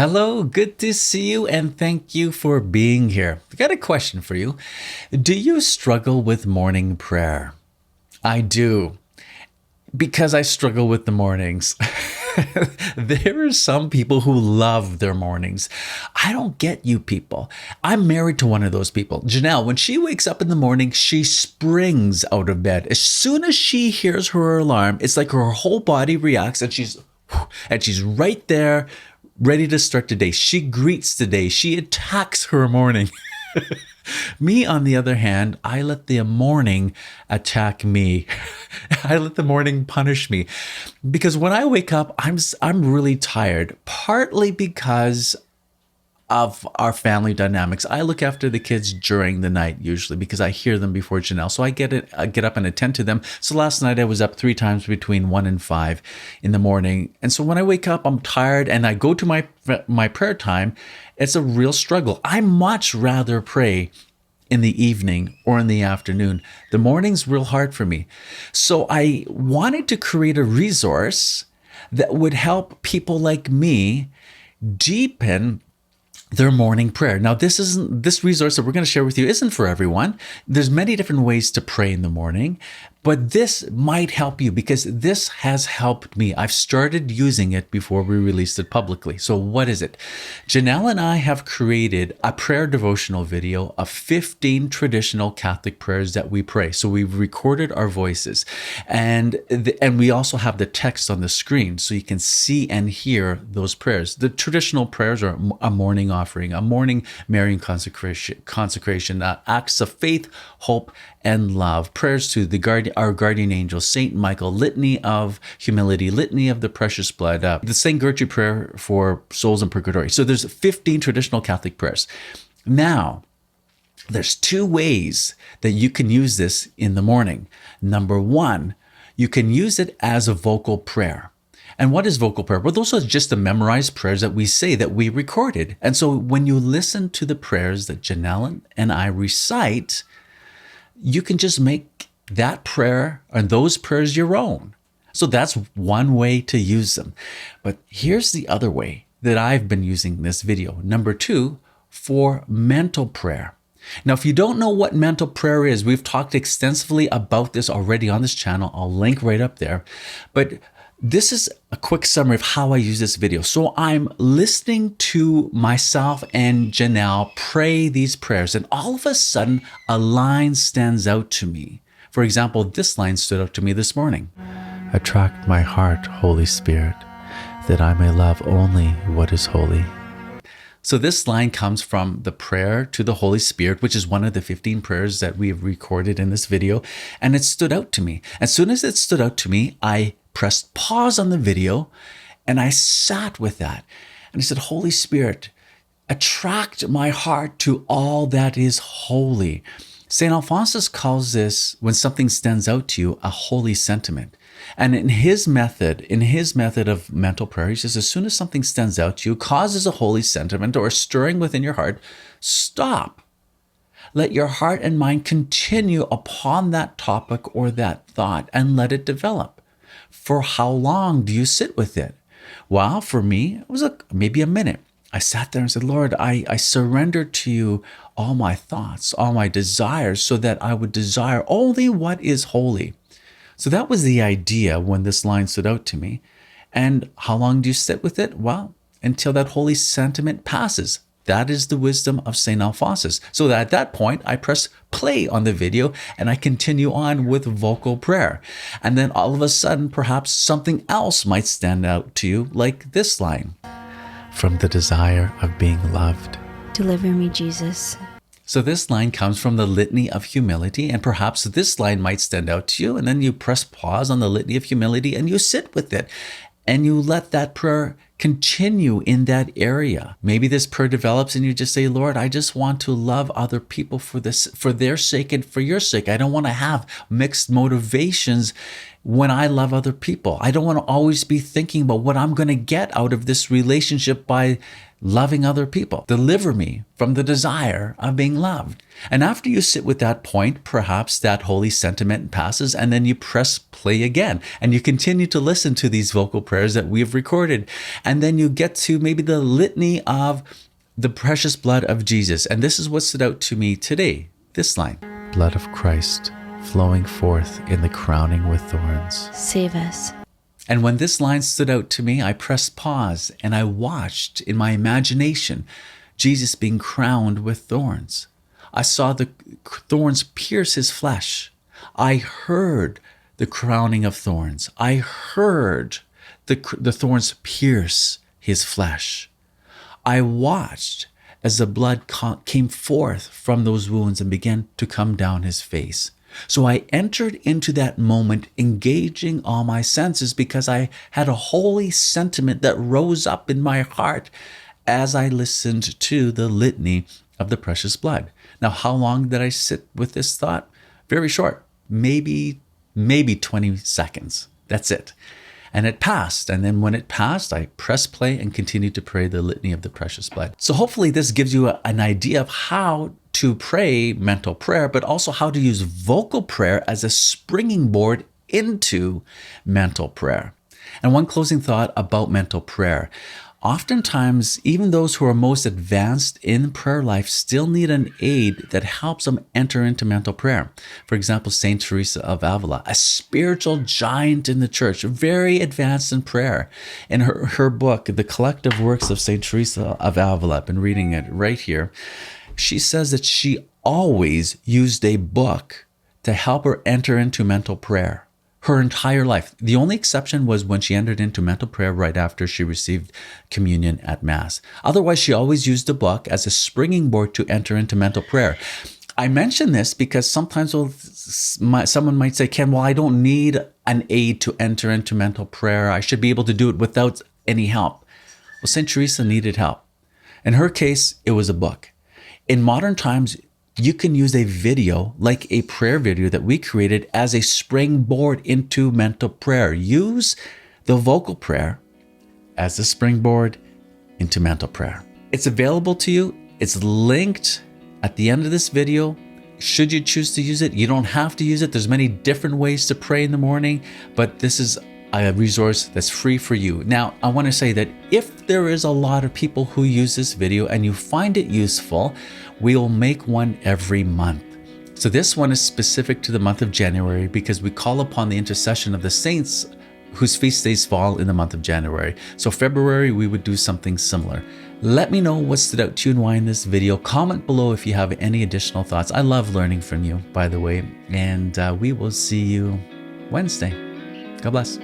Hello, good to see you, and thank you for being here. I got a question for you. Do you struggle with morning prayer? I do, because I struggle with the mornings. There are some people who love their mornings. I don't get you people. I'm married to one of those people. Janelle, when she wakes up in the morning, she springs out of bed. As soon as she hears her alarm, it's like her whole body reacts and she's right there, ready to start the day. She greets the day. She attacks her morning. Me, on the other hand, I let the morning attack me. I let the morning punish me. Because when I wake up, I'm really tired, partly because of our family dynamics. I look after the kids during the night usually because I hear them before Janelle. So I get up and attend to them. So last night I was up 3 times between 1 and 5 in the morning. And so when I wake up, I'm tired and I go to my prayer time. It's a real struggle. I much rather pray in the evening or in the afternoon. The morning's real hard for me. So I wanted to create a resource that would help people like me deepen their morning prayer. Now, this resource that we're going to share with you isn't for everyone. There's many different ways to pray in the morning, but this might help you because this has helped me. I've started using it before we released it publicly. So what is it? Janelle and I have created a prayer devotional video of 15 traditional Catholic prayers that we pray. So we've recorded our voices and we also have the text on the screen so you can see and hear those prayers. The traditional prayers are a morning offering, a morning Marian consecration, acts of faith, hope, and love, prayers to our guardian angel, Saint Michael, litany of humility, litany of the precious blood, the Saint Gertrude prayer for souls in purgatory. So there's 15 traditional Catholic prayers. Now, there's 2 ways that you can use this in the morning. Number 1, you can use it as a vocal prayer. And what is vocal prayer? Well, those are just the memorized prayers that we say that we recorded. And so when you listen to the prayers that Janelle and I recite, you can just make that prayer and those prayers your own. So that's one way to use them. But here's the other way that I've been using this video. Number 2, for mental prayer. Now, if you don't know what mental prayer is, we've talked extensively about this already on this channel. I'll link right up there. But this is a quick summary of how I use this video. So I'm listening to myself and Janelle pray these prayers, and all of a sudden, a line stands out to me. For example, this line stood out to me this morning. Attract my heart, Holy Spirit, that I may love only what is holy. So this line comes from the prayer to the Holy Spirit, which is one of the 15 prayers that we have recorded in this video, and it stood out to me. As soon as it stood out to me, I pressed pause on the video and I sat with that. And I said, Holy Spirit, attract my heart to all that is holy. St. Alphonsus calls this, when something stands out to you, a holy sentiment. And in his method of mental prayer, he says, as soon as something stands out to you, causes a holy sentiment or a stirring within your heart, stop. Let your heart and mind continue upon that topic or that thought and let it develop. For how long do you sit with it? Well, for me, it was maybe a minute. I sat there and said, Lord, I surrender to you all my thoughts, all my desires, so that I would desire only what is holy. So that was the idea when this line stood out to me. And how long do you sit with it? Well, until that holy sentiment passes. That is the wisdom of St. Alphonsus. So that at that point, I press play on the video and I continue on with vocal prayer. And then all of a sudden, perhaps something else might stand out to you, like this line. From the desire of being loved. Deliver me, Jesus. So this line comes from the Litany of Humility, and perhaps this line might stand out to you, and then you press pause on the Litany of Humility and you sit with it. And you let that prayer continue in that area. Maybe this prayer develops and you just say, Lord, I just want to love other people for their sake and for your sake. I don't want to have mixed motivations when I love other people. I don't want to always be thinking about what I'm going to get out of this relationship by loving other people. Deliver me from the desire of being loved. And after you sit with that point, perhaps that holy sentiment passes, and then you press play again. And you continue to listen to these vocal prayers that we've recorded. And then you get to maybe the litany of the precious blood of Jesus. And this is what stood out to me today. This line: blood of Christ flowing forth in the crowning with thorns. Save us. And when this line stood out to me, I pressed pause and I watched in my imagination Jesus being crowned with thorns. I saw the thorns pierce his flesh. I heard the crowning of thorns. I heard the thorns pierce his flesh. I watched as the blood came forth from those wounds and began to come down his face. So I entered into that moment engaging all my senses because I had a holy sentiment that rose up in my heart as I listened to the litany of the precious blood. Now, how long did I sit with this thought? Very short, maybe 20 seconds. That's it. And it passed. And then when it passed, I pressed play and continued to pray the litany of the precious blood. So hopefully this gives you an idea of how to pray mental prayer, but also how to use vocal prayer as a springing board into mental prayer. And one closing thought about mental prayer. Oftentimes, even those who are most advanced in prayer life still need an aid that helps them enter into mental prayer. For example, Saint Teresa of Avila, a spiritual giant in the church, very advanced in prayer. In her book, The Collective Works of Saint Teresa of Avila, I've been reading it right here, she says that she always used a book to help her enter into mental prayer. Her entire life. The only exception was when she entered into mental prayer right after she received communion at Mass. Otherwise, she always used the book as a springing board to enter into mental prayer. I mention this because sometimes someone might say, Ken, well, I don't need an aid to enter into mental prayer. I should be able to do it without any help. Well, St. Teresa needed help. In her case, it was a book. In modern times, you can use a video like a prayer video that we created as a springboard into mental prayer. Use the vocal prayer as a springboard into mental prayer. It's available to you. It's linked at the end of this video. Should you choose to use it, you don't have to use it. There's many different ways to pray in the morning, but this is a resource that's free for you. Now, I want to say that if there is a lot of people who use this video and you find it useful, we'll make one every month. So this one is specific to the month of January because we call upon the intercession of the saints whose feast days fall in the month of January. So February, we would do something similar. Let me know what stood out to you and why in this video. Comment below if you have any additional thoughts. I love learning from you, by the way. And we will see you Wednesday. God bless.